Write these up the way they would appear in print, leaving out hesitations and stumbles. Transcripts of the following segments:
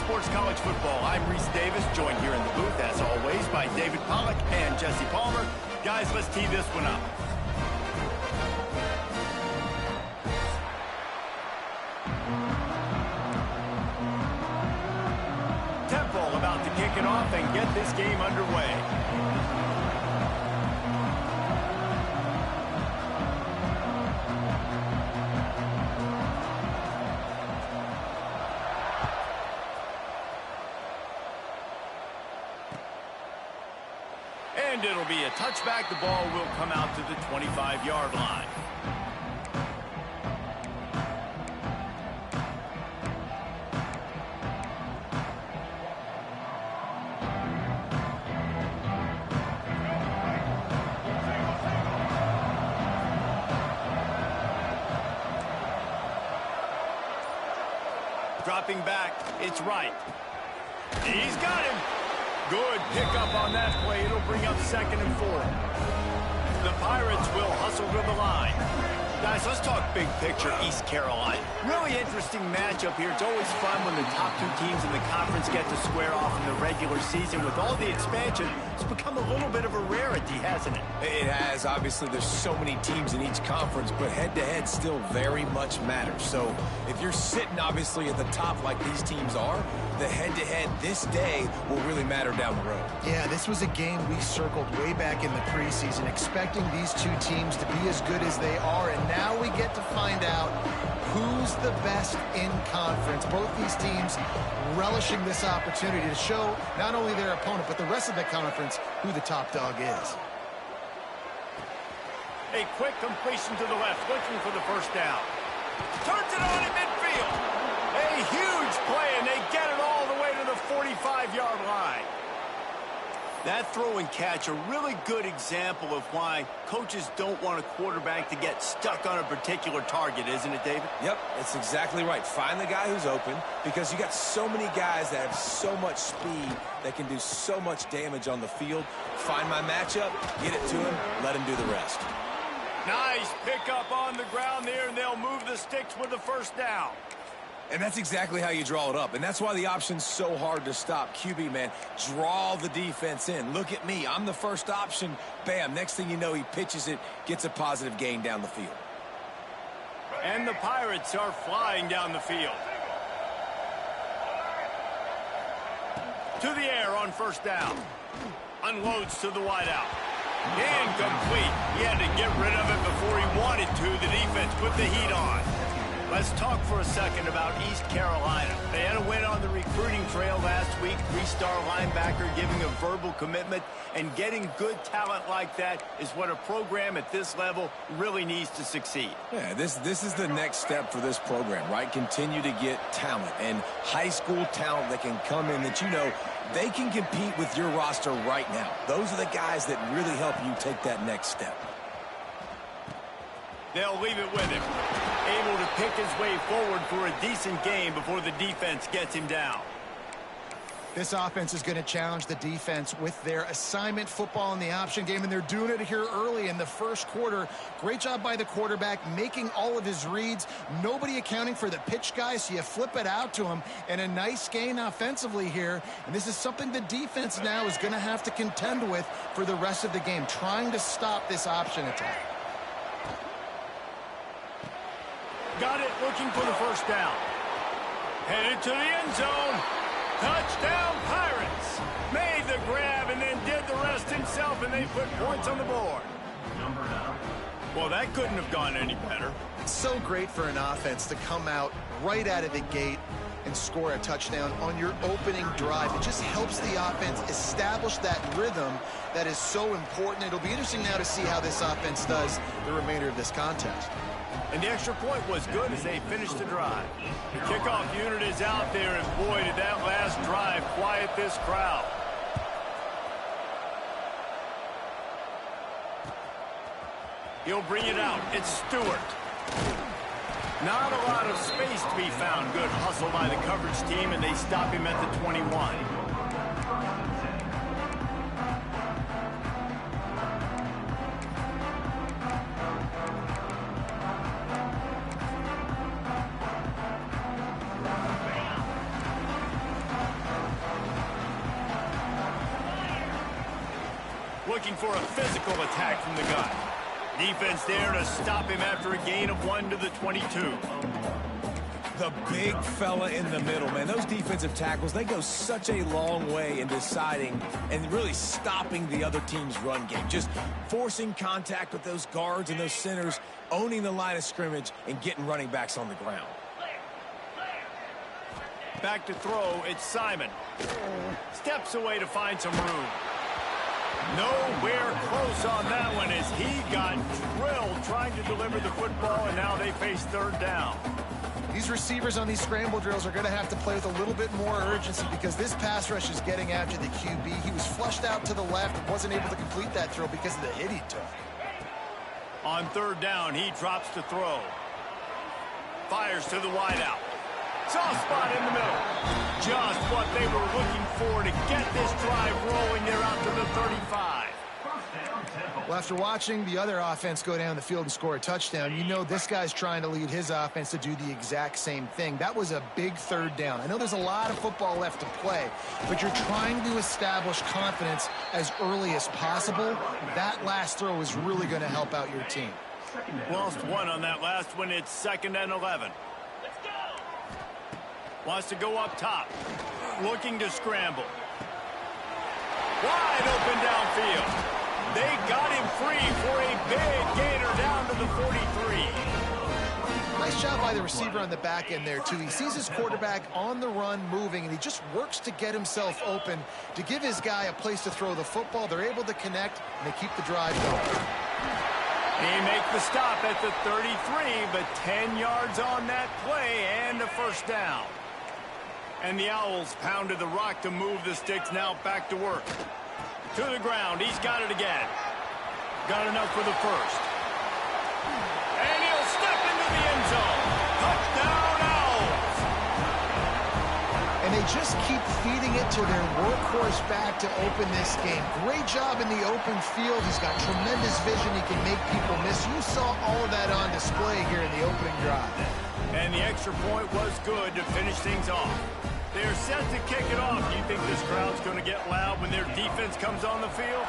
Sports College Football. I'm Reese Davis, joined here in the booth, as always, by David Pollack and Jesse Palmer. Guys, let's tee this one up. Temple about to kick it off and get this game underway. And it'll be a touchback. The ball will come out to the 25-yard line. Dropping back, it's right. He's got him. Good pickup on that play. It'll bring up 2nd and 4. The Pirates will hustle to the line. Guys, let's talk big picture East Carolina. Really interesting matchup here. It's always fun when the top two teams in the conference get to square off in the regular season. With all the expansion, it's become a little bit of a rarity, hasn't it? It has. Obviously, there's so many teams in each conference, but head-to-head still very much matters. So if you're sitting, obviously, at the top like these teams are, the head-to-head this day will really matter down the road. Yeah, this was a game we circled way back in the preseason, expecting these two teams to be as good as they are, and now we get to find out who's the best in conference. Both these teams relishing this opportunity to show not only their opponent, but the rest of the conference who the top dog is. A quick completion to the left, looking for the first down. Turns it on in midfield. A huge play, and they get it all the way to the 45-yard line. That throw and catch, a really good example of why coaches don't want a quarterback to get stuck on a particular target, isn't it, David? Yep, that's exactly right. Find the guy who's open, because you got so many guys that have so much speed that can do so much damage on the field. Find my matchup, get it to him, let him do the rest. Nice pickup on the ground there, and they'll move the sticks with the first down. And that's exactly how you draw it up. And that's why the option's so hard to stop. QB, man, draw the defense in. Look at me. I'm the first option. Bam. Next thing you know, he pitches it, gets a positive gain down the field. And the Pirates are flying down the field. To the air on first down. Unloads to the wideout. Incomplete. He had to get rid of it before he wanted to. The defense put the heat on. Let's talk for a second about East Carolina. They had a win on the recruiting trail last week. 3-star linebacker giving a verbal commitment, and getting good talent like that is what a program at this level really needs to succeed. Yeah, this is the next step for this program, right? Continue to get talent and high school talent that can come in that you know they can compete with your roster right now. Those are the guys that really help you take that next step. They'll leave it with him. Able to pick his way forward for a decent game before the defense gets him down. This offense is going to challenge the defense with their assignment football in the option game, and they're doing it here early in the first quarter. Great job by the quarterback, making all of his reads. Nobody accounting for the pitch guy, so you flip it out to him, and a nice gain offensively here. And this is something the defense now is going to have to contend with for the rest of the game, trying to stop this option attack. Got it, looking for the first down. Headed to the end zone. Touchdown, Pirates. Made the grab and then did the rest himself, and they put points on the board. Well, that couldn't have gone any better. It's so great for an offense to come out right out of the gate and score a touchdown on your opening drive. It just helps the offense establish that rhythm that is so important. It'll be interesting now to see how this offense does the remainder of this contest. And the extra point was good as they finished the drive. The kickoff unit is out there, and boy, did that last drive quiet this crowd. He'll bring it out. It's Stewart. Not a lot of space to be found. Good hustle by the coverage team, and they stop him at the 21. Looking for a physical attack from the gun. Defense there to stop him after a gain of 1 to the 22. The big fella in the middle, man. Those defensive tackles, they go such a long way in deciding and really stopping the other team's run game. Just forcing contact with those guards and those centers, owning the line of scrimmage, and getting running backs on the ground. Back to throw, it's Simon. Steps away to find some room. Nowhere close on that one as he got drilled trying to deliver the football, and now they face third down. These receivers on these scramble drills are going to have to play with a little bit more urgency because this pass rush is getting after the QB. He was flushed out to the left and wasn't able to complete that throw because of the hit he took. On third down, he drops to throw. Fires to the wideout. Soft spot in the middle. Just what they were looking for to get this drive rolling. They're out to the 35. Well, after watching the other offense go down the field and score a touchdown, you know this guy's trying to lead his offense to do the exact same thing. That was a big third down. I know there's a lot of football left to play, but you're trying to establish confidence as early as possible. That last throw is really going to help out your team. Lost one on that last one. It's 2nd and 11. Wants to go up top. Looking to scramble. Wide open downfield. They got him free for a big gainer down to the 43. Nice job by the receiver on the back end there, too. He sees his quarterback on the run moving, and he just works to get himself open to give his guy a place to throw the football. They're able to connect, and they keep the drive going. They make the stop at the 33, but 10 yards on that play and a first down. And the Owls pounded the rock to move the sticks, now back to work. To the ground, he's got it again. Got enough for the first. And he'll step into the end zone. Touchdown, Owls! And they just keep feeding it to their workhorse back to open this game. Great job in the open field. He's got tremendous vision. He can make people miss. You saw all of that on display here in the opening drive. And the extra point was good to finish things off. They're set to kick it off. Do you think this crowd's going to get loud when their defense comes on the field?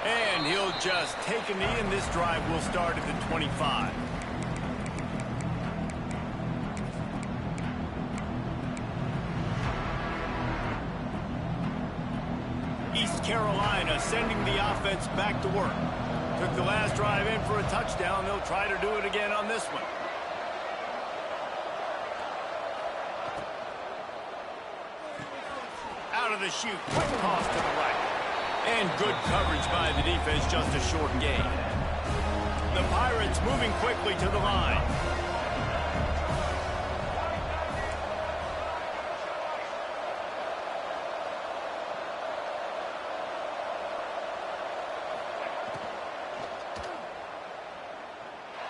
And he'll just take a knee, and this drive will start at the 25. East Carolina sending the offense back to work. Took the last drive in for a touchdown. They'll try to do it again on this one. Out of the chute. Quick toss to the right. And good coverage by the defense, just a short gain. The Pirates moving quickly to the line.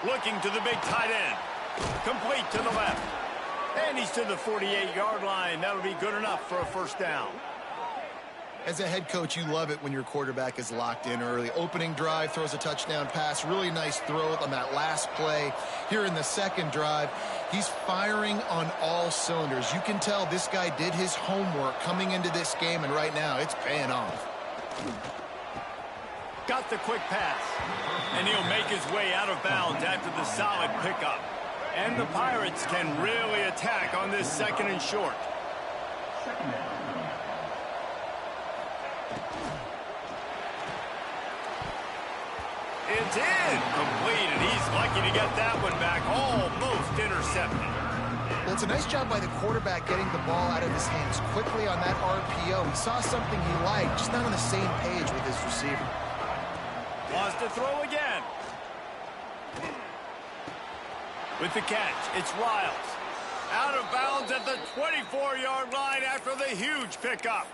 Looking to the big tight end. Complete to the left. And he's to the 48-yard line. That'll be good enough for a first down. As a head coach, you love it when your quarterback is locked in early. Opening drive, throws a touchdown pass. Really nice throw on that last play. Here in the second drive, he's firing on all cylinders. You can tell this guy did his homework coming into this game, and right now it's paying off. Got the quick pass. And he'll make his way out of bounds after the solid pickup. And the Pirates can really attack on this 2nd and short. It's in. Complete, and he's lucky to get that one back. Almost intercepted. Well, it's a nice job by the quarterback getting the ball out of his hands quickly on that RPO. He saw something he liked, just not on the same page with his receiver. Wants to throw again. With the catch, it's Riles. Out of bounds at the 24-yard line after the huge pickup.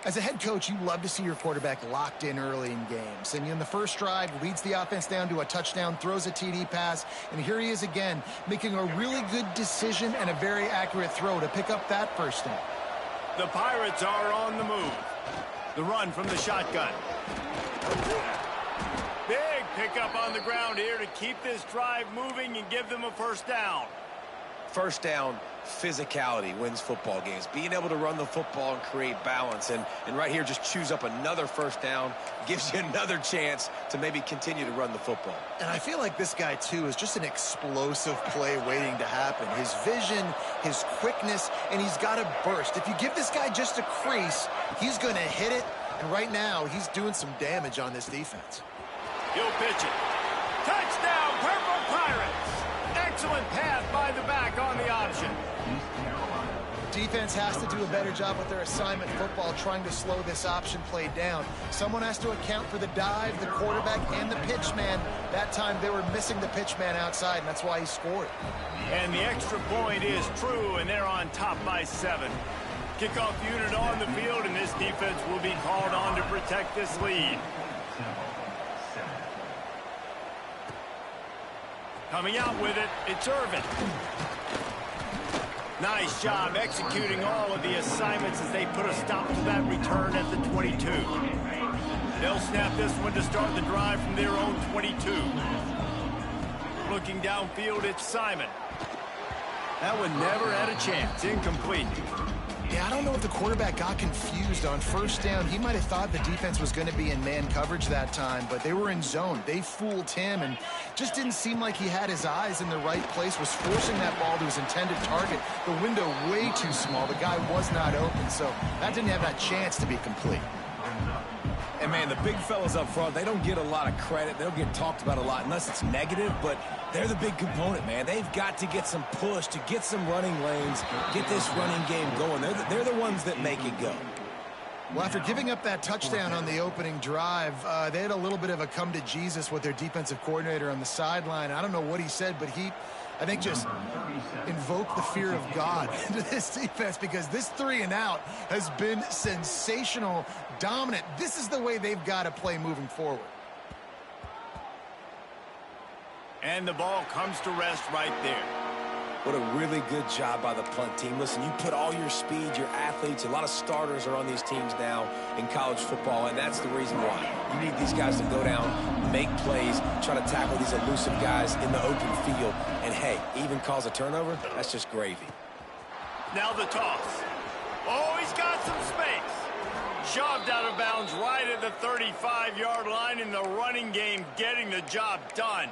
As a head coach, you love to see your quarterback locked in early in games. And in the first drive, leads the offense down to a touchdown, throws a TD pass, and here he is again, making a really good decision and a very accurate throw to pick up that first down. The Pirates are on the move. The run from the shotgun. Big pickup on the ground here to keep this drive moving and give them a first down. First down physicality wins football games. Being able to run the football and create balance. And right here, just choose up another first down, gives you another chance to maybe continue to run the football. And I feel like this guy, too, is just an explosive play waiting to happen. His vision, his quickness, and he's got a burst. If you give this guy just a crease, he's going to hit it. And right now, he's doing some damage on this defense. He'll pitch it. Touchdown, Purple Pirates! Excellent pass by the back on the option. Defense has to do a better job with their assignment football, trying to slow this option play down. Someone has to account for the dive, the quarterback, and the pitch man. That time they were missing the pitch man outside, and that's why he scored. And the extra point is true, and they're on top by 7. Kickoff unit on the field, and this defense will be called on to protect this lead. Coming out with it, it's Irvin. Nice job executing all of the assignments as they put a stop to that return at the 22. They'll snap this one to start the drive from their own 22. Looking downfield, it's Simon. That one never had a chance. Incomplete. Yeah, I don't know if the quarterback got confused on first down. He might have thought the defense was going to be in man coverage that time, but they were in zone. They fooled him and just didn't seem like he had his eyes in the right place, was forcing that ball to his intended target. The window way too small. The guy was not open, so that didn't have that chance to be complete. And, man, the big fellas up front, they don't get a lot of credit. They don't get talked about a lot unless it's negative, but they're the big component, man. They've got to get some push, to get some running lanes, get this running game going. They're the ones that make it go. Well, after giving up that touchdown on the opening drive, they had a little bit of a come to Jesus with their defensive coordinator on the sideline. I don't know what he said, but I think just invoke the fear of God into this defense, because this 3-and-out has been sensational, dominant. This is the way they've got to play moving forward. And the ball comes to rest right there. What a really good job by the punt team. Listen, you put all your speed, your athletes, a lot of starters are on these teams now in college football, and that's the reason why. You need these guys to go down, make plays, try to tackle these elusive guys in the open field, and, hey, even cause a turnover, that's just gravy. Now the toss. Oh, he's got some space. Shoved out of bounds right at the 35-yard line in the running game, getting the job done.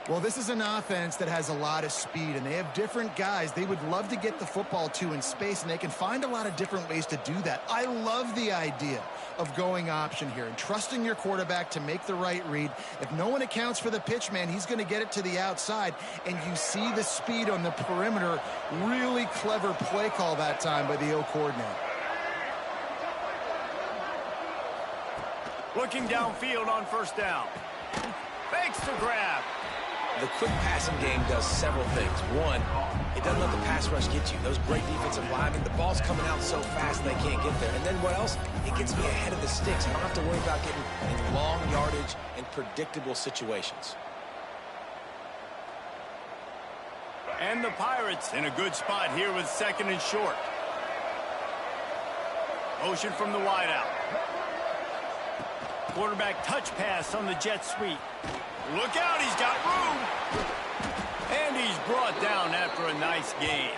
Well, this is an offense that has a lot of speed, and they have different guys they would love to get the football to in space, and they can find a lot of different ways to do that. I love the idea of going option here and trusting your quarterback to make the right read. If no one accounts for the pitch man, he's going to get it to the outside, and you see the speed on the perimeter. Really clever play call that time by the O coordinator. Looking downfield on first down. Fakes the grab. The quick passing game does several things. One, it doesn't let the pass rush get you. Those great defensive linemen, the ball's coming out so fast they can't get there. And then what else? It gets me ahead of the sticks. I don't have to worry about getting in long yardage and predictable situations. And the Pirates in a good spot here with 2nd and short. Motion from the wideout. Quarterback touch pass on the jet sweep. Look out, he's got room. And he's brought down after a nice gain.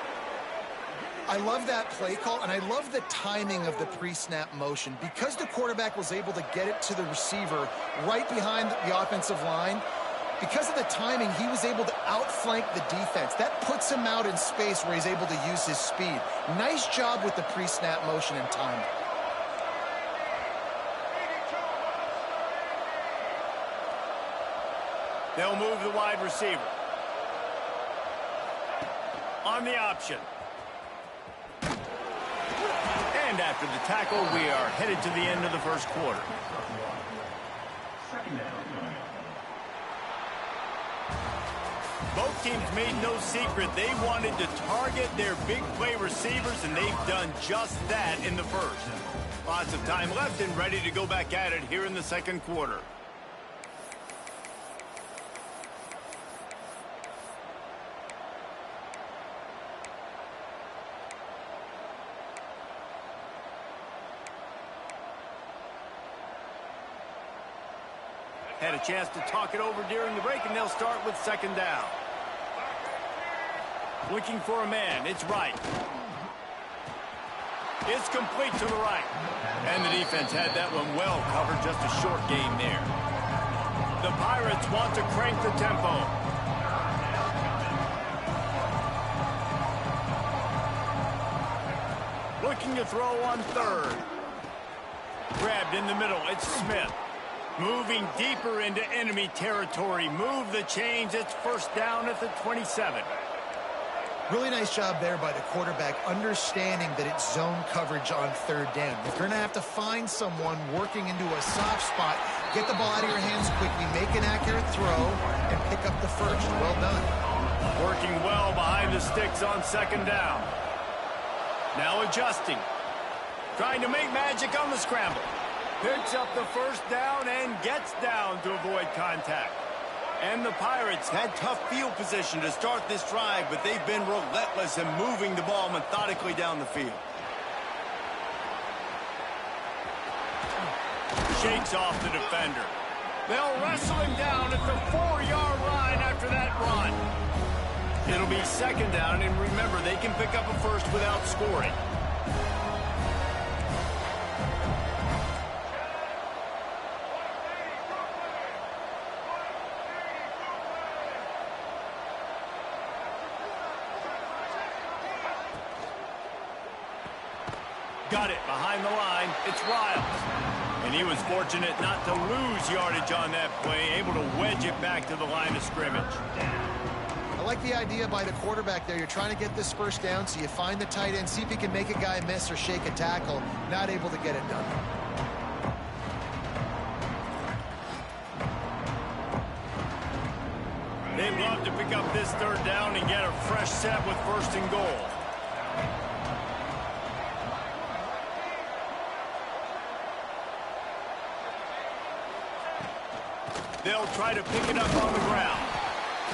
I love that play call, and I love the timing of the pre-snap motion. Because the quarterback was able to get it to the receiver right behind the offensive line, because of the timing, he was able to outflank the defense. That puts him out in space where he's able to use his speed. Nice job with the pre-snap motion and timing. They'll move the wide receiver. On the option. And after the tackle, we are headed to the end of the first quarter. Both teams made no secret they wanted to target their big play receivers, and they've done just that in the first. Lots of time left and ready to go back at it here in the second quarter. Had a chance to talk it over during the break, and they'll start with 2nd down. Looking for a man. It's right. It's complete to the right. And the defense had that one well covered. Just a short gain there. The Pirates want to crank the tempo. Looking to throw on third. Grabbed in the middle. It's Smith. Moving deeper into enemy territory. Move the chains. It's first down at the 27. Really nice job there by the quarterback, understanding that it's zone coverage on third down. If you're going to have to find someone working into a soft spot, get the ball out of your hands quickly, make an accurate throw, and pick up the first. Well done. Working well behind the sticks on second down. Now adjusting. Trying to make magic on the scramble. Picks up the first down and gets down to avoid contact. And the Pirates had tough field position to start this drive, but they've been relentless in moving the ball methodically down the field. Shakes off the defender. They'll wrestle him down at the 4-yard line after that run. It'll be second down, and remember, they can pick up a first without scoring. Got it behind the line. It's Riles. And he was fortunate not to lose yardage on that play, able to wedge it back to the line of scrimmage. I like the idea by the quarterback there. You're trying to get this first down, so you find the tight end, see if he can make a guy miss or shake a tackle. Not able to get it done. They'd love to pick up this third down and get a fresh set with first and goal. They'll try to pick it up on the ground.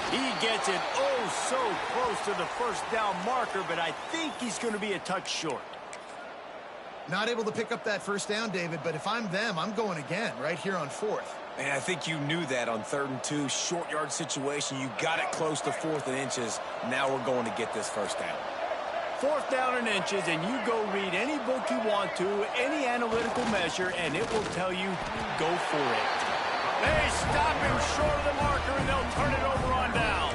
He gets it oh so close to the first down marker, but I think he's going to be a touch short. Not able to pick up that first down, David, but if I'm them, I'm going again right here on fourth. And I think you knew that on 3rd and 2, short yard situation. You got it close to 4th and inches. Now we're going to get this first down. 4th down and inches, and you go read any book you want to, any analytical measure, and it will tell you, go for it. They stop him short of the marker, and they'll turn it over on down.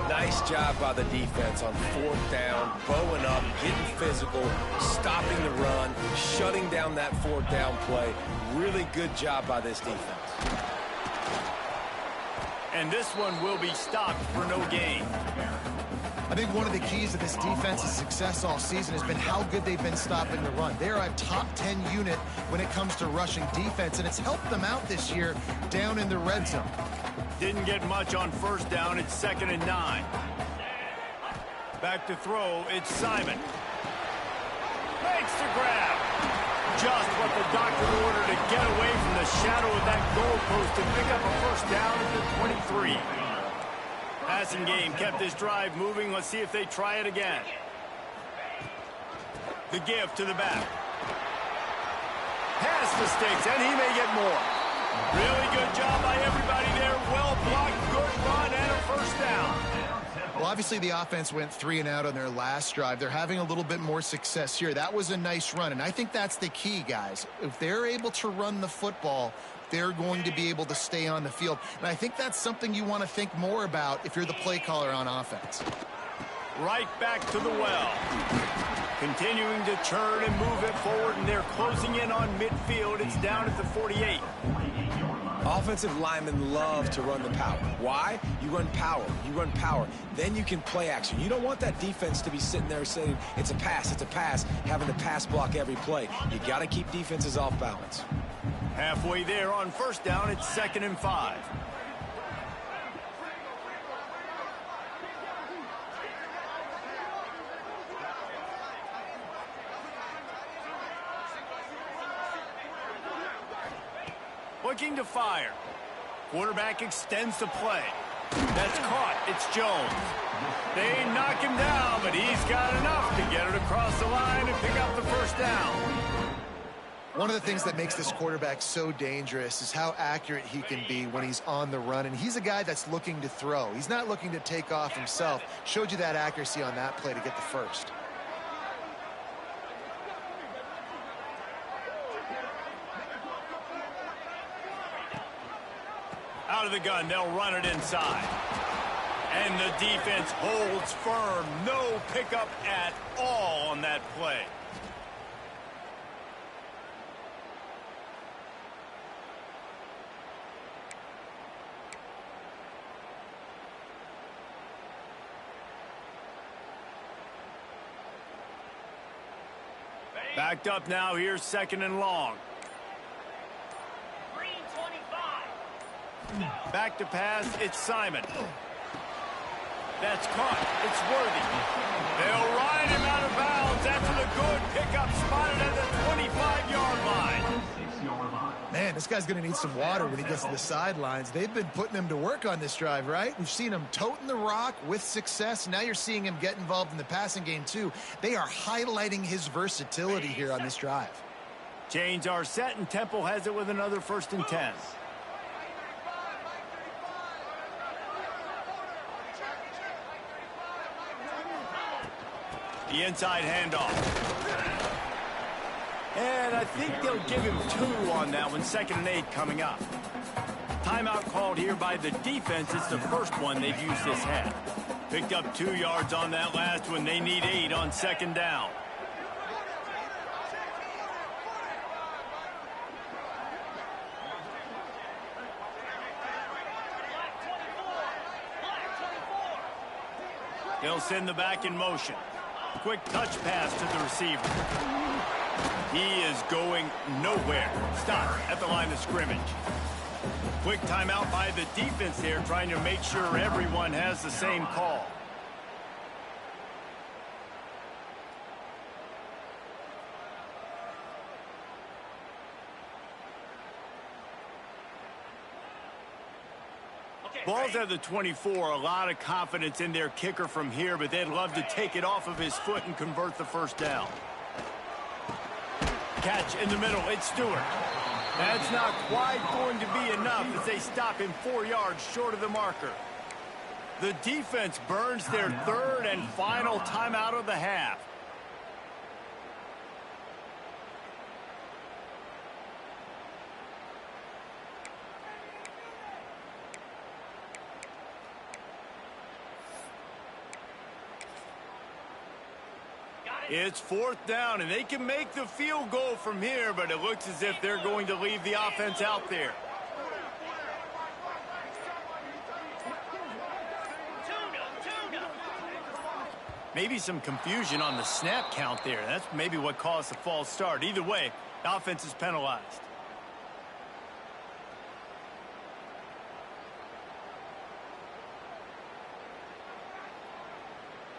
Nice job by the defense on 4th down, bowing up, getting physical, stopping the run, shutting down that 4th down play. Really good job by this defense. And this one will be stopped for no gain. I think one of the keys to this defense's success all season has been how good they've been stopping the run. They're a top 10 unit when it comes to rushing defense, and it's helped them out this year down in the red zone. Didn't get much on first down. It's 2nd and 9. Back to throw. It's Simon. Makes the grab. Just what the doctor ordered to get away from the shadow of that goalpost and pick up a first down at the 23. Passing game kept this drive moving. Let's see if they try it again. The give to the back. Past the sticks, and he may get more. Really good job by everybody there. Well blocked, good run, and a first down. Well, obviously the offense went 3 and out on their last drive. They're having a little bit more success here. That was a nice run, and I think that's the key, guys. If they're able to run the football, they're going to be able to stay on the field. And I think that's something you want to think more about if you're the play caller on offense. Right back to the well. Continuing to churn and move it forward, and they're closing in on midfield. It's down at the 48. Offensive linemen love to run the power. Why? You run power. You run power. Then you can play action. You don't want that defense to be sitting there saying, it's a pass, having to pass block every play. You got to keep defenses off balance. Halfway there on first down, it's 2nd and 5. Looking to fire. Quarterback extends the play. That's caught. It's Jones. They knock him down, but he's got enough to get it across the line and pick up the first down. One of the things that makes this quarterback so dangerous is how accurate he can be when he's on the run. And he's a guy that's looking to throw. He's not looking to take off himself. Showed you that accuracy on that play to get the first. Out of the gun, they'll run it inside. And the defense holds firm. No pickup at all on that play. Backed up now. Here's 2nd and long. Back to pass. It's Simon. That's caught. It's Worthy. They'll ride him out of bounds after the good pickup, spotted at the 25-yard line. Man, this guy's going to need some water when he gets to the sidelines. They've been putting him to work on this drive, right? We've seen him toting the rock with success. Now you're seeing him get involved in the passing game, too. They are highlighting his versatility here on this drive. Chains are set, and Temple has it with another 1st and 10. The inside handoff. And I think they'll give him 2 on that one. 2nd and 8 coming up. Timeout called here by the defense. It's the first one they've used this half. Picked up 2 yards on that last one. They need 8 on 2nd down. They'll send the back in motion. Quick touch pass to the receiver. He is going nowhere. Stop at the line of scrimmage. Quick timeout by the defense there, trying to make sure everyone has the same call. Ball's at the 24. A lot of confidence in their kicker from here, but they'd love to take it off of his foot and convert the 1st down. Catch in the middle. It's Stewart. That's not quite going to be enough as they stop him 4 yards short of the marker. The defense burns their 3rd and final timeout of the half. It's 4th down, and they can make the field goal from here, but it looks as if they're going to leave the offense out there. Maybe some confusion on the snap count there. That's maybe what caused the false start. Either way, the offense is penalized.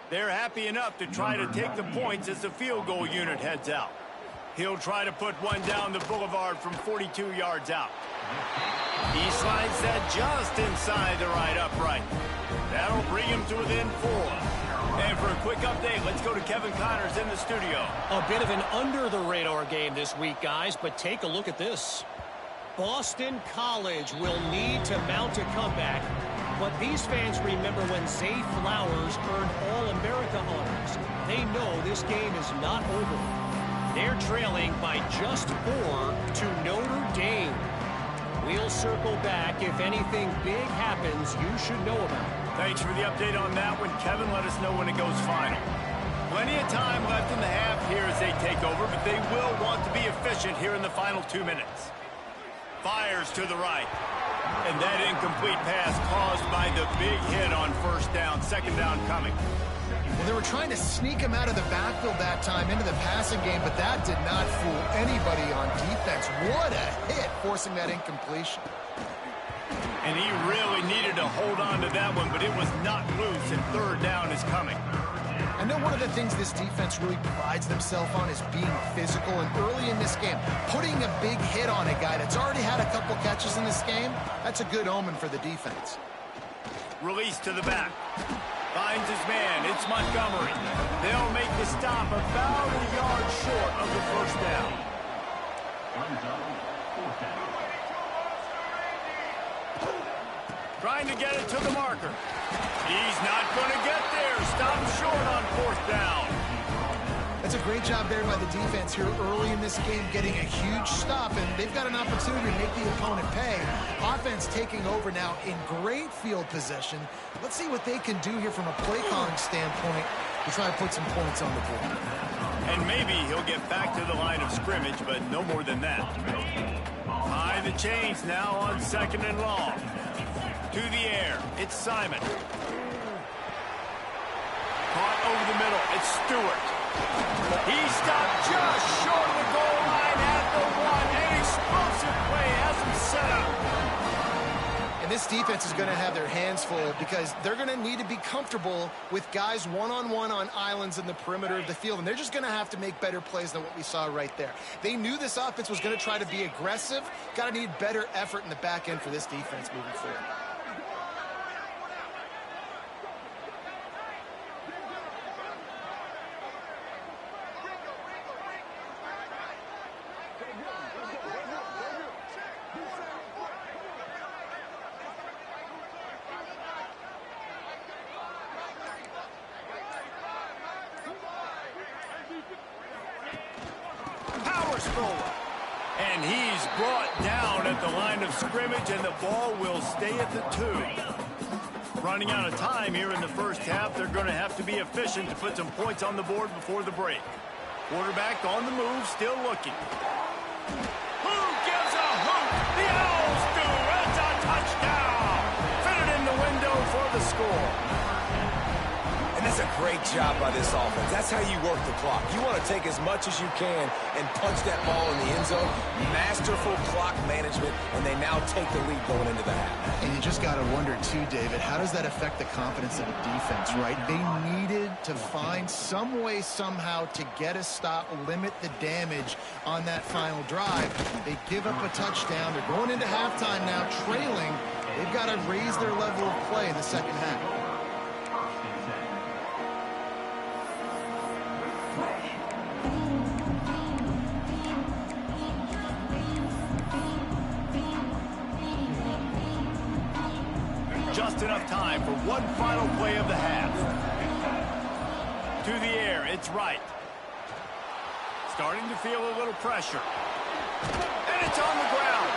They're happy enough to try to take the points as the field goal unit heads out. He'll try to put one down the boulevard from 42 yards out. He slides that just inside the right upright. That'll bring him to within 4. And for a quick update, let's go to Kevin Connors in the studio. A bit of an under-the-radar game this week, guys, but take a look at this. Boston College will need to mount a comeback, but these fans remember when Zay Flowers earned All-America honors. They know this game is not over. They're trailing by just 4 to Notre Dame. We'll circle back. If anything big happens, you should know about it. Thanks for the update on that one, Kevin. Let us know when it goes final. Plenty of time left in the half here as they take over, but they will want to be efficient here in the final 2 minutes. Fires to the right. And that incomplete pass caused by the big hit on 1st down. 2nd down coming. Well, they were trying to sneak him out of the backfield that time into the passing game, but that did not fool anybody on defense. What a hit, forcing that incompletion. And he really needed to hold on to that one, but it was not loose, and 3rd down is coming. I know one of the things this defense really prides themselves on is being physical, and early in this game, putting a big hit on a guy that's already had a couple catches in this game, that's a good omen for the defense. Release to the back. Finds his man. It's Montgomery. They'll make the stop about a yard short of the 1st down. Trying to get it to the marker. He's not going to get there. Stopped short on 4th down. That's a great job there by the defense here early in this game, getting a huge stop, and they've got an opportunity to make the opponent pay. Offense taking over now in great field possession. Let's see what they can do here from a play calling standpoint to try to put some points on the board. And maybe he'll get back to the line of scrimmage, but no more than that. High the chains now on 2nd and long. To the air, it's Simon. Caught over the middle, it's Stewart. He stopped just short of the goal line at the 1. An explosive play has him set up. And this defense is going to have their hands full because they're going to need to be comfortable with guys one-on-one on islands in the perimeter of the field. And they're just going to have to make better plays than what we saw right there. They knew this offense was going to try to be aggressive. Got to need better effort in the back end for this defense moving forward. And he's brought down at the line of scrimmage, and the ball will stay at the 2. Running out of time here in the first half, they're going to have to be efficient to put some points on the board before the break. Quarterback on the move, still looking. Who gives a hoot? The Owls do. It's a touchdown. Fitted in the window for the score. That's a great job by this offense. That's how you work the clock. You want to take as much as you can and punch that ball in the end zone. Masterful clock management, and they now take the lead going into the half. And you just got to wonder, too, David, how does that affect the confidence of the defense, right? They needed to find some way, somehow, to get a stop, limit the damage on that final drive. They give up a touchdown. They're going into halftime now, trailing. They've got to raise their level of play in the second half. Just enough time for one final play of the half. To the air, it's Wright. Starting to feel a little pressure. And it's on the ground.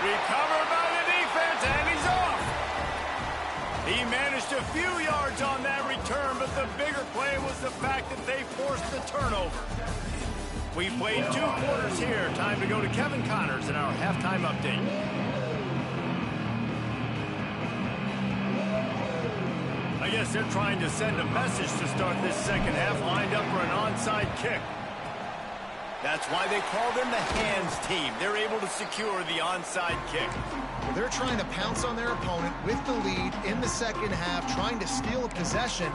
Recovered by the defense, and he's off. He managed a few yards on that return, but the bigger play was the fact that they forced the turnover. We played 2 quarters here. Time to go to Kevin Connors in our halftime update. I guess they're trying to send a message to start this second half, lined up for an onside kick. That's why they call them the hands team. They're able to secure the onside kick. Well, they're trying to pounce on their opponent with the lead in the second half, trying to steal a possession,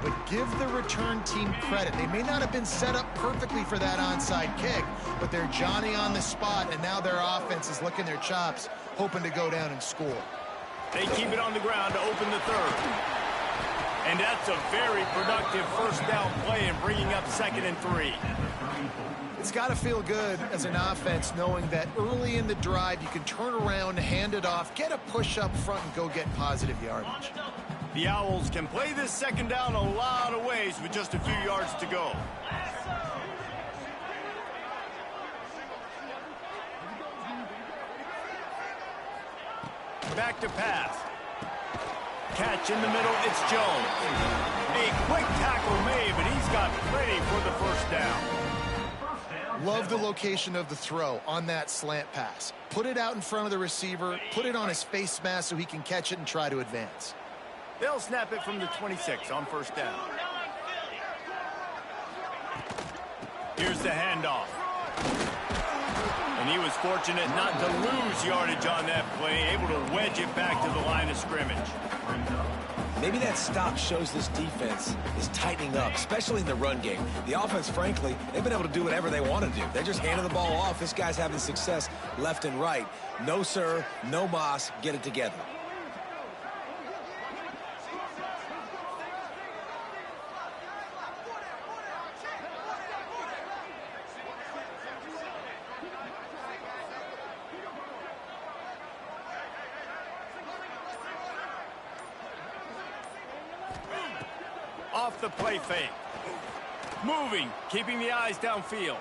but give the return team credit. They may not have been set up perfectly for that onside kick, but they're Johnny on the spot, and now their offense is licking their chops, hoping to go down and score. They keep it on the ground to open the third. And that's a very productive first down play in bringing up 2nd and 3. It's got to feel good as an offense knowing that early in the drive you can turn around, hand it off, get a push up front, and go get positive yardage. The Owls can play this second down a lot of ways with just a few yards to go. Back to pass. Catch in the middle, it's Jones. A quick tackle made, but he's got plenty for the first down. Love the location of the throw on that slant pass. Put it out in front of the receiver, put it on his face mask so he can catch it and try to advance. They'll snap it from the 26 on first down. Here's the handoff. And he was fortunate not to lose yardage on that play, able to wedge it back to the line of scrimmage. Maybe that stop shows this defense is tightening up, especially in the run game. The offense, frankly, they've been able to do whatever they want to do. They're just handing the ball off. This guy's having success left and right. No, sir, no mas, get it together. Off the play fake. Moving, keeping the eyes downfield.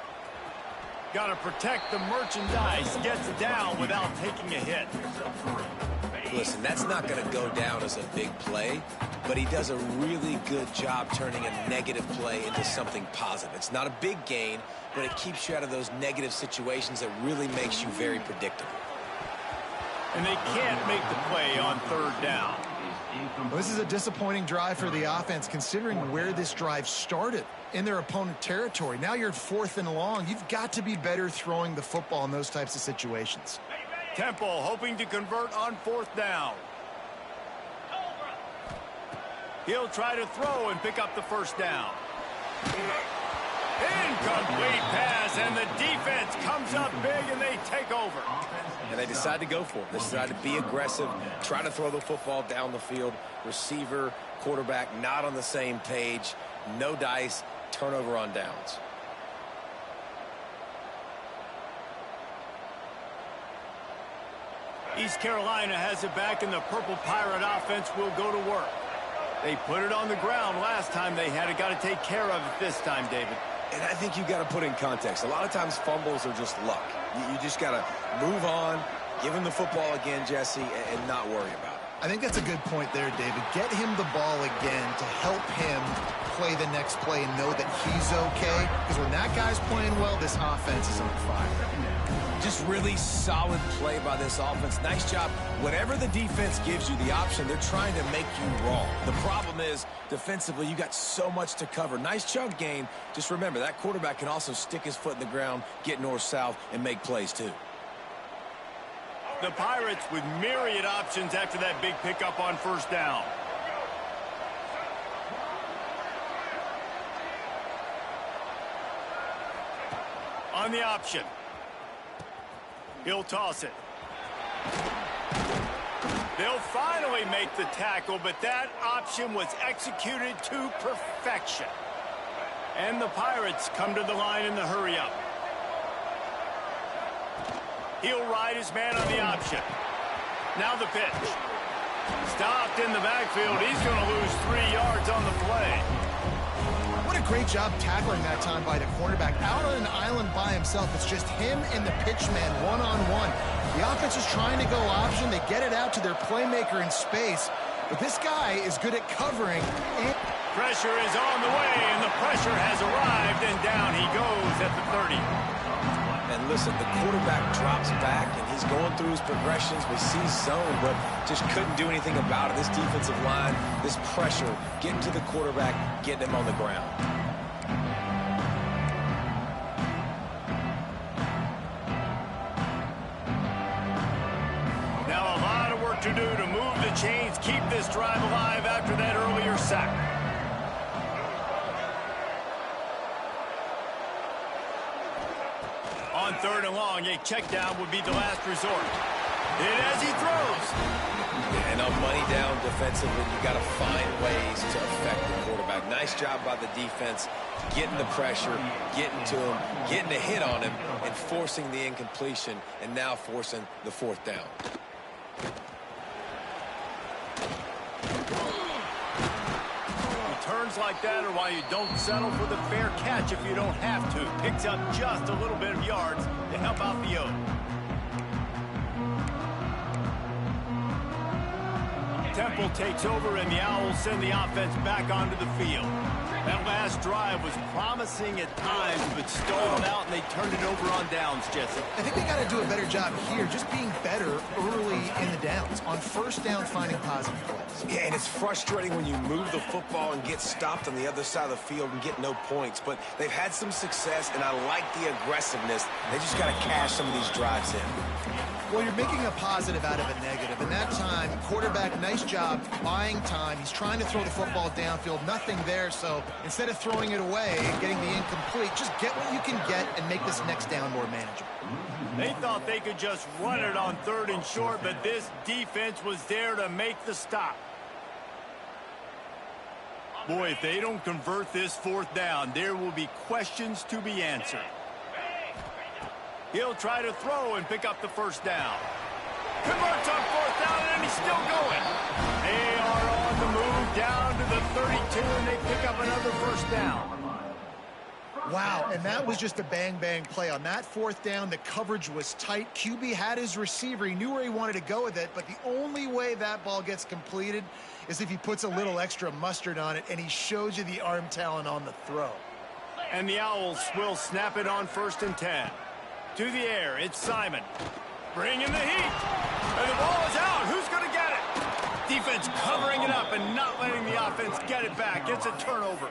Got to protect the merchandise. Gets down without taking a hit. Listen, that's not going to go down as a big play, but he does a really good job turning a negative play into something positive. It's not a big gain, but it keeps you out of those negative situations that really makes you very predictable. And they can't make the play on third down. Well, this is a disappointing drive for the offense, considering where this drive started in their opponent territory. Now you're at 4th and long. You've got to be better throwing the football in those types of situations. Temple hoping to convert on 4th down. He'll try to throw and pick up the first down. Incomplete pass, and the defense comes up big, and they take over. And they decide to go for it. They decide to be aggressive, try to throw the football down the field. Receiver, quarterback, not on the same page. No dice, turnover on downs. East Carolina has it back, and the Purple Pirate offense will go to work. They put it on the ground last time they had it. Got to take care of it this time, David. And I think you've got to put in context. A lot of times fumbles are just luck. You just got to move on, give him the football again, Jesse, and not worry about it. I think that's a good point there, David. Get him the ball again to help him play the next play and know that he's okay. Because when that guy's playing well, this offense is on fire. Just really solid play by this offense. Nice job. Whatever the defense gives you the option, they're trying to make you wrong. The problem is, defensively, you got so much to cover. Nice chunk gain. Just remember, that quarterback can also stick his foot in the ground, get north-south, and make plays too. The Pirates with myriad options after that big pickup on first down. On the option. He'll toss it. They'll finally make the tackle, but that option was executed to perfection. And the Pirates come to the line in the hurry-up. He'll ride his man on the option. Now the pitch. Stopped in the backfield. He's going to lose 3 yards on the play. What a great job tackling that time by the cornerback. Out on an island by himself. It's just him and the pitch man one-on-one. The offense is trying to go option. They get it out to their playmaker in space. But this guy is good at covering. Pressure is on the way, and the pressure has arrived, and down he goes at the 30. And listen, the quarterback drops back, and he's going through his progressions. We see zone, but just couldn't do anything about it. This defensive line, this pressure, getting to the quarterback, getting him on the ground. Now a lot of work to do to move the chains, keep this drive alive after that earlier sack. On third and long, a check down would be the last resort. And as he throws. And on money down defensively, you got to find ways to affect the quarterback. Nice job by the defense, getting the pressure, getting to him, getting a hit on him, and forcing the incompletion, and now forcing the 4th down. Turns like that are why you don't settle for the fair catch if you don't have to. Picks up just a little bit of yards to help out the O. Temple takes over, and the Owls send the offense back onto the field. That last drive was promising at times, but stalled out, and they turned it over on downs, Jesse. I think they got to do a better job here, just being better early in the downs. On first down, finding positive plays. Yeah, and it's frustrating when you move the football and get stopped on the other side of the field and get no points. But they've had some success, and I like the aggressiveness. They just got to cash some of these drives in. Well, you're making a positive out of a negative. And that time, quarterback, nice job buying time. He's trying to throw the football downfield. Nothing there, so instead of throwing it away and getting the incomplete, just get what you can get and make this next down more manageable. They thought they could just run it on third and short, but this defense was there to make the stop. Boy, if they don't convert this 4th down, there will be questions to be answered. He'll try to throw and pick up the first down. Converts on 4th down, and he's still going. They are on the move down to the 32, and they pick up down. Wow, and that was just a bang-bang play. On that fourth down, the coverage was tight. QB had his receiver. He knew where he wanted to go with it, but the only way that ball gets completed is if he puts a little extra mustard on it, and he shows you the arm talent on the throw. And the Owls will snap it on 1st and 10. To the air, it's Simon. Bringing the heat. And the ball is out. Who's going to get it? Defense covering it up and not letting the offense get it back. It's a turnover.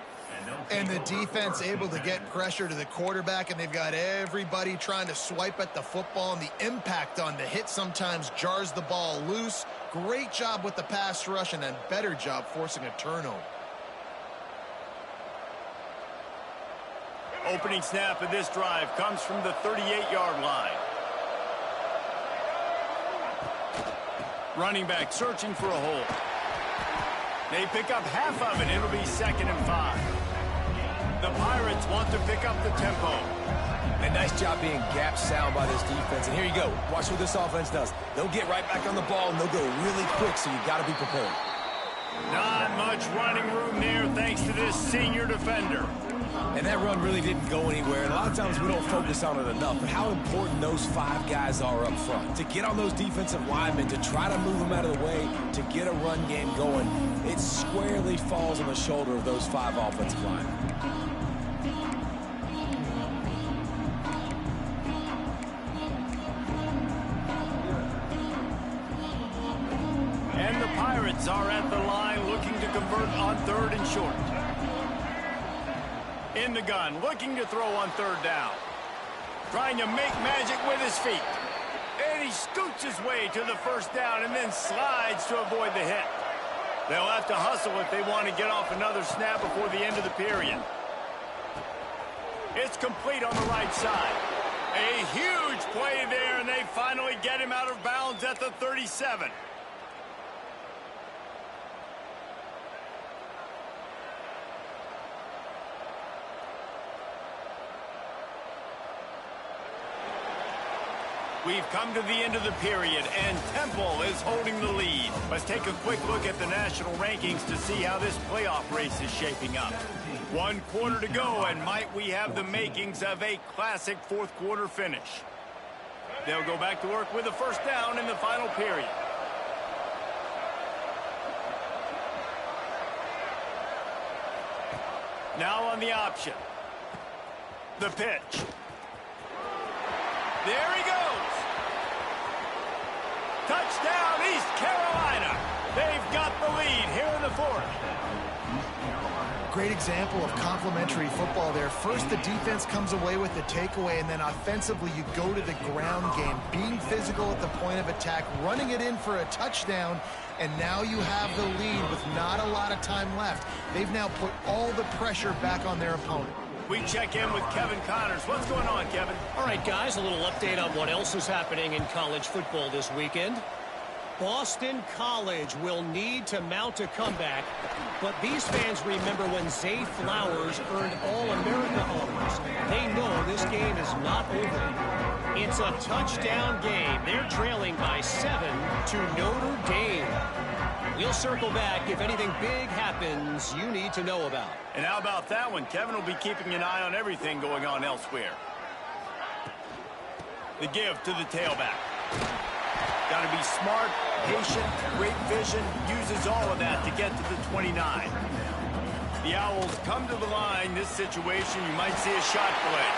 And the defense able to get pressure to the quarterback, and they've got everybody trying to swipe at the football, and the impact on the hit sometimes jars the ball loose. Great job with the pass rush, and a better job forcing a turnover. Opening snap of this drive comes from the 38-yard line. Running back searching for a hole. They pick up half of it. It'll be 2nd and 5. The Pirates want to pick up the tempo. And nice job being gap sound by this defense. And here you go. Watch what this offense does. They'll get right back on the ball, and they'll go really quick, so you got to be prepared. Not much running room there thanks to this senior defender. And that run really didn't go anywhere. And a lot of times we don't focus on it enough, but how important those 5 guys are up front. To get on those defensive linemen, to try to move them out of the way, to get a run game going, it squarely falls on the shoulder of those 5 offensive linemen. And the Pirates are at the line looking to convert on 3rd and short. In the gun, looking to throw on 3rd down. Trying to make magic with his feet. And he scoots his way to the 1st down and then slides to avoid the hit. They'll have to hustle if they want to get off another snap before the end of the period. It's complete on the right side. A huge play there, and they finally get him out of bounds at the 37. We've come to the end of the period, and Temple is holding the lead. Let's take a quick look at the national rankings to see how this playoff race is shaping up. 1 quarter to go, and might we have the makings of a classic 4th quarter finish. They'll go back to work with a 1st down in the final period. Now on the option. The pitch. There he goes. Touchdown, East Carolina. They've got the lead here in the 4th. Great example of complementary football there. First, the defense comes away with the takeaway, and then offensively, you go to the ground game, being physical at the point of attack, running it in for a touchdown, and now you have the lead with not a lot of time left. They've now put all the pressure back on their opponent. We check in with Kevin Connors. What's going on, Kevin? All right, guys, a little update on what else is happening in college football this weekend. Boston College will need to mount a comeback, but these fans remember when Zay Flowers earned All-America honors. They know this game is not over. It's a touchdown game. They're trailing by 7 to Notre Dame. We'll circle back if anything big happens you need to know about. And how about that one? Kevin will be keeping an eye on everything going on elsewhere. The give to the tailback. Got to be smart, patient, great vision, uses all of that to get to the 29. The Owls come to the line. This situation, you might see a shot play.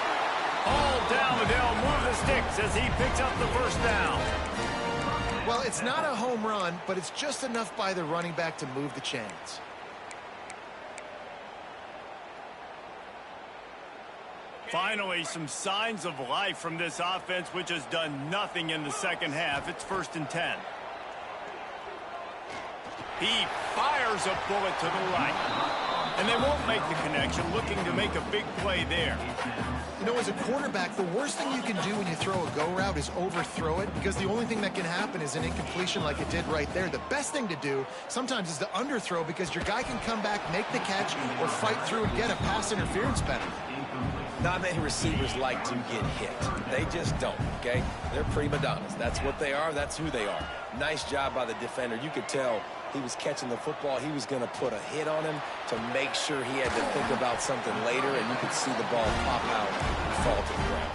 All down, but they'll move the sticks as he picks up the 1st down. Well, it's not a home run, but it's just enough by the running back to move the chains. Finally, some signs of life from this offense, which has done nothing in the 2nd half. It's 1st and 10. He fires a bullet to the right. And they won't make the connection, looking to make a big play there. You know, as a quarterback, the worst thing you can do when you throw a go route is overthrow it, because the only thing that can happen is an incompletion like it did right there. The best thing to do sometimes is to underthrow, because your guy can come back, make the catch, or fight through and get a pass interference penalty. Not many receivers like to get hit. They just don't, okay? They're prima donnas. That's what they are. That's who they are. Nice job by the defender. You could tell he was catching the football, he was going to put a hit on him to make sure he had to think about something later, and you could see the ball pop out and fall to the ground.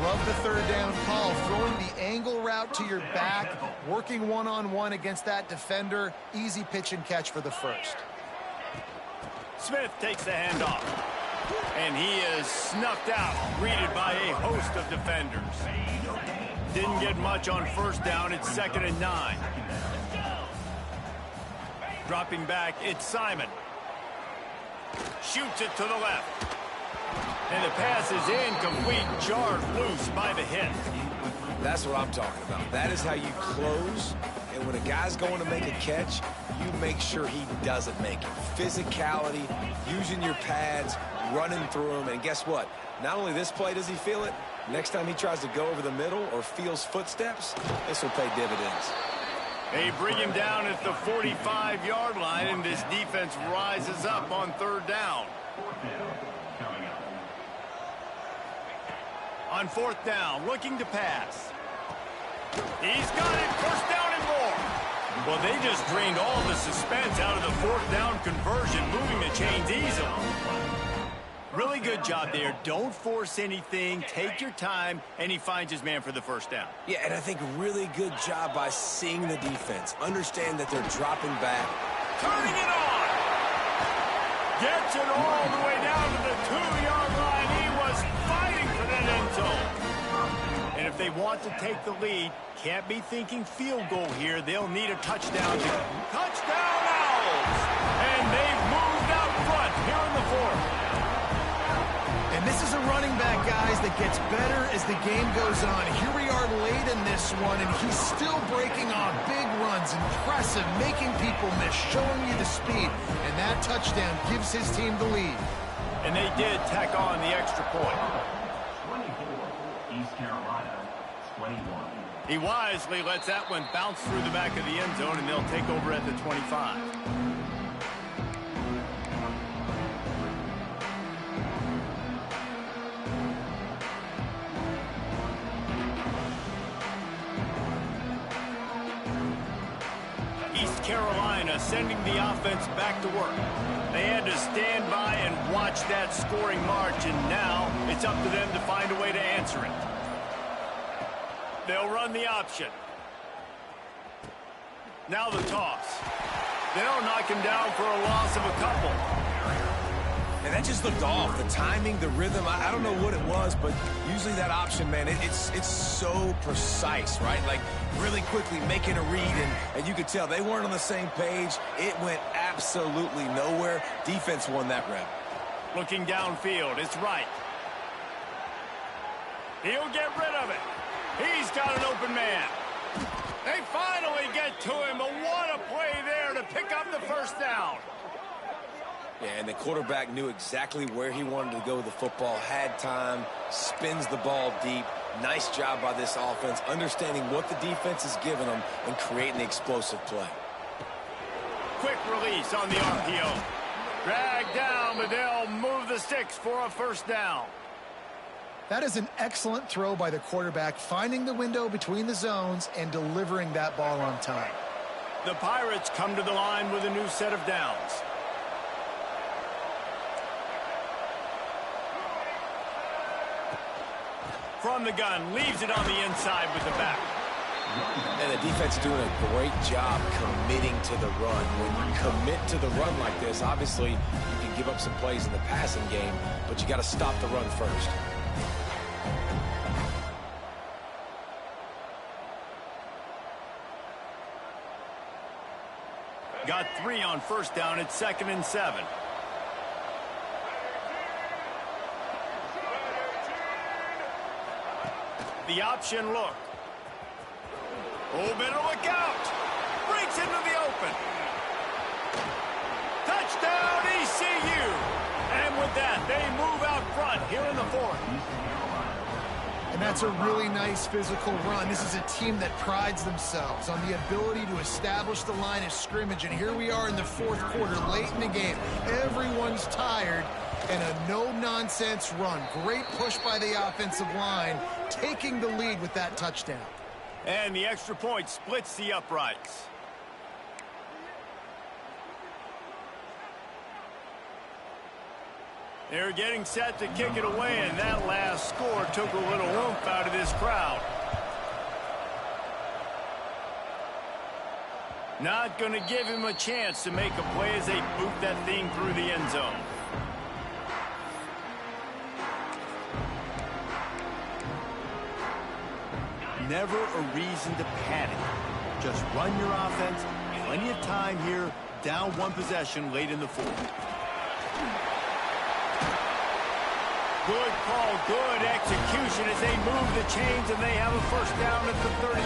Love the third down call, throwing the angle route to your back, working one-on-one against that defender. Easy pitch and catch for the first. Smith takes the handoff, and he is snuffed out, greeted by a host of defenders. Didn't get much on first down. It's 2nd and 9. Dropping back, it's Simon. Shoots it to the left. And the pass is incomplete, jarred loose by the hit. That's what I'm talking about. That is how you close. And when a guy's going to make a catch, you make sure he doesn't make it. Physicality, using your pads, running through them. And guess what? Not only this play does he feel it, next time he tries to go over the middle or feels footsteps, this will pay dividends. They bring him down at the 45-yard line, and this defense rises up on third down. On fourth down, looking to pass. He's got it, first down and more. Well, they just drained all the suspense out of the fourth down conversion, moving the chains easily. Really good job there. Don't force anything. Take your time, and he finds his man for the first down. Yeah, and I think really good job by seeing the defense. Understand that they're dropping back. Turning it on. Gets it all the way down to the 2-yard line. He was fighting for that end zone. And if they want to take the lead, can't be thinking field goal here. They'll need a touchdown. Touchdown Owls! And they've moved out front here in the fourth. And this is a running back, guys, that gets better as the game goes on. Here we are late in this one, and he's still breaking off big runs. Impressive, making people miss, showing you the speed. And that touchdown gives his team the lead. And they did tack on the extra point. 24, East Carolina, 21. He wisely lets that one bounce through the back of the end zone, and they'll take over at the 25. East Carolina sending the offense back to work. They had to stand by and watch that scoring march, and now it's up to them to find a way to answer it. They'll run the option. Now the toss. They'll knock him down for a loss of a couple. And that just looked off. The timing, the rhythm, I don't know what it was, but usually that option, man, it's so precise, right? Like really quickly making a read, and you could tell they weren't on the same page. It went absolutely nowhere. Defense won that rep. Looking downfield, it's right. He'll get rid of it. He's got an open man. They finally get to him, but what a play there to pick up the first down. Yeah, and the quarterback knew exactly where he wanted to go with the football, had time, spins the ball deep. Nice job by this offense, understanding what the defense is giving them and creating the explosive play. Quick release on the RPO. Dragged down, but they'll move the sticks for a first down. That is an excellent throw by the quarterback, finding the window between the zones and delivering that ball on time. The Pirates come to the line with a new set of downs. From the gun, leaves it on the inside with the back. And the defense is doing a great job committing to the run. When you commit to the run like this, obviously you can give up some plays in the passing game, but you got to stop the run first. Got 3 on first down. It's 2nd and 7. The option look. Oh, better look out. Breaks into the open. Touchdown, ECU. And with that, they move out front here in the fourth. And that's a really nice physical run. This is a team that prides themselves on the ability to establish the line of scrimmage. And here we are in the fourth quarter, late in the game. Everyone's tired, and a no-nonsense run. Great push by the offensive line, taking the lead with that touchdown. And the extra point splits the uprights. They're getting set to kick it away, and that last score took a little oomph out of this crowd. Not going to give him a chance to make a play as they boot that thing through the end zone. Never a reason to panic. Just run your offense. Plenty of time here. Down one possession late in the fourth. Good call, good execution as they move the chains, and they have a first down at the 38.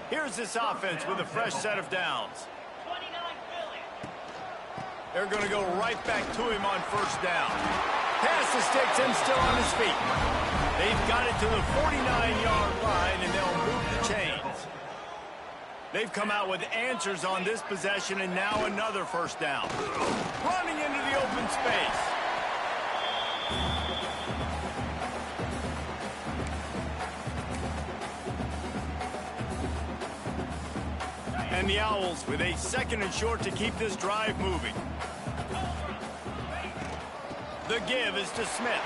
Here's this offense with a fresh set of downs. They're going to go right back to him on first down. Pass the sticks and still on his feet. They've got it to the 49-yard line, and they'll move the chains. They've come out with answers on this possession, and now another first down. Running into the open space. And the Owls with a 2nd and short to keep this drive moving. The give is to Smith.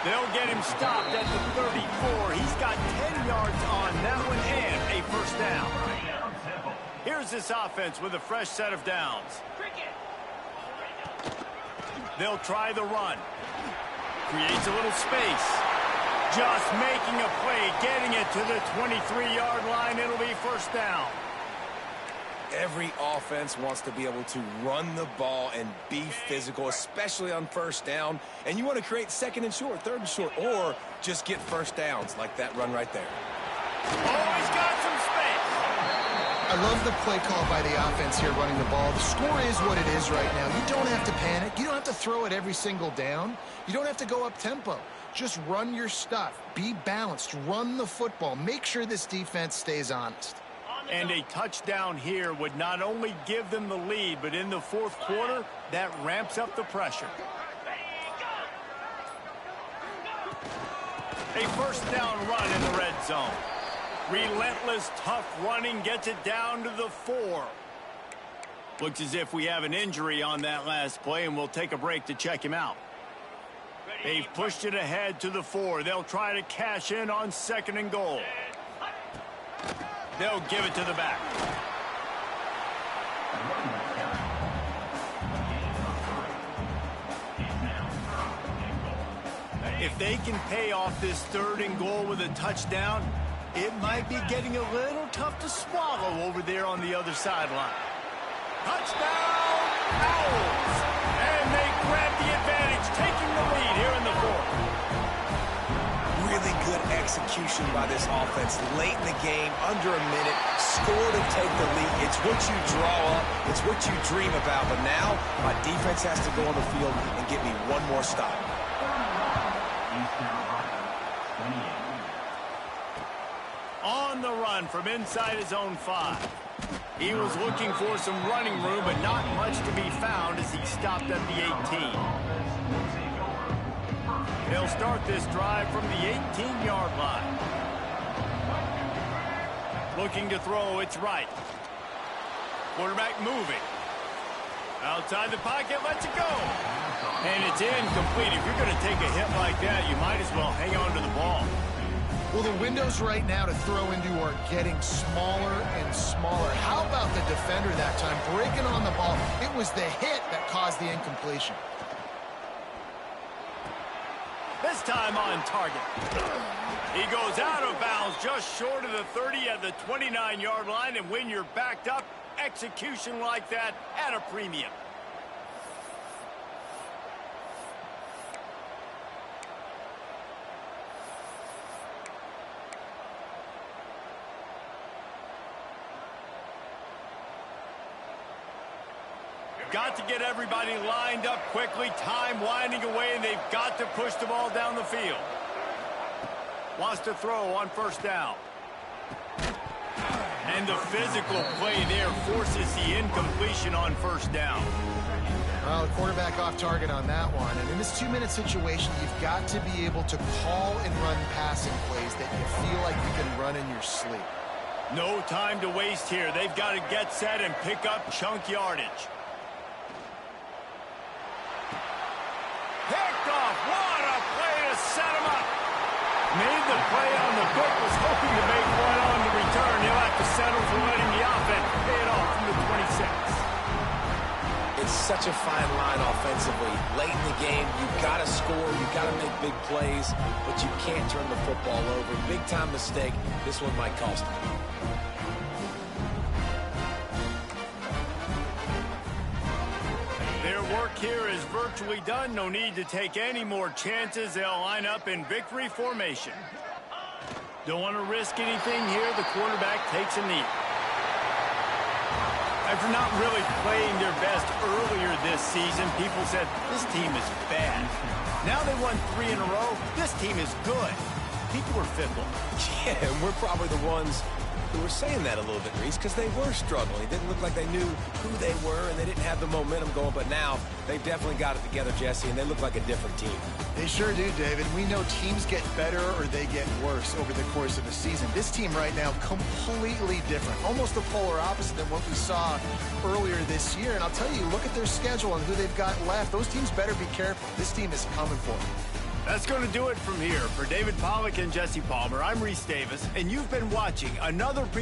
They'll get him stopped at the 34. He's got 10 yards on that one and a first down. Here's this offense with a fresh set of downs. They'll try the run. Creates a little space. Just making a play, getting it to the 23-yard line. It'll be first down. Every offense wants to be able to run the ball and be physical, especially on first down. And you want to create 2nd and short, 3rd and short, or just get first downs like that run right there. Always got some space. I love the play call by the offense here running the ball. The score is what it is right now. You don't have to panic. You don't have to throw it every single down. You don't have to go up tempo. Just run your stuff. Be balanced. Run the football. Make sure this defense stays honest. And a touchdown here would not only give them the lead, but in the fourth quarter, that ramps up the pressure. A first down run in the red zone. Relentless, tough running gets it down to the 4. Looks as if we have an injury on that last play, and we'll take a break to check him out. They've pushed it ahead to the 4. They'll try to cash in on 2nd and goal. They'll give it to the back. If they can pay off this 3rd and goal with a touchdown, it might be getting a little tough to swallow over there on the other sideline. Touchdown, Owls! And they grab the advantage, taking the lead here in the 4th. Really good execution by this offense late in the game, under a minute, score to take the lead. It's what you draw up, it's what you dream about, but now my defense has to go on the field and get me one more stop. On the run from inside his own 5. He was looking for some running room, but not much to be found as he stopped at the 18. They'll start this drive from the 18-yard line. Looking to throw, it's right. Quarterback moving. Outside the pocket, lets it go. And it's incomplete. If you're going to take a hit like that, you might as well hang on to the ball. Well, the windows right now to throw into are getting smaller and smaller. How about the defender that time breaking on the ball? It was the hit that caused the incompletion. This time on target. He goes out of bounds just short of the 30 at the 29-yard line, and when you're backed up, execution like that at a premium. Got to get everybody lined up quickly, time winding away, and they've got to push the ball down the field. Wants to throw on first down. And the physical play there forces the incompletion on first down. Well, the quarterback off target on that one. And in this 2-minute situation, you've got to be able to call and run passing plays that you feel like you can run in your sleep. No time to waste here. They've got to get set and pick up chunk yardage. Picked off. What a play to set him up. Made the play on the book, was hoping to make one on the return. He'll have to settle for letting the offense pay it off from the 26. It's such a fine line offensively. Late in the game, you've got to score, you've got to make big plays, but you can't turn the football over. Big-time mistake. This one might cost him. Their work here is virtually done. No need to take any more chances. They'll line up in victory formation. Don't want to risk anything here. The quarterback takes a knee. After not really playing their best earlier this season, people said, this team is bad. Now they won 3 in a row. This team is good. People are fickle. Yeah, and we're probably the ones who were saying that a little bit, Reese, because they were struggling. It didn't look like they knew who they were, and they didn't have the momentum going. But now they've definitely got it together, Jesse, and they look like a different team. They sure do, David. We know teams get better or they get worse over the course of the season. This team right now, completely different. Almost the polar opposite than what we saw earlier this year. And I'll tell you, look at their schedule and who they've got left. Those teams better be careful. This team is coming for them. That's going to do it from here. For David Pollack and Jesse Palmer, I'm Reese Davis, and you've been watching another presentation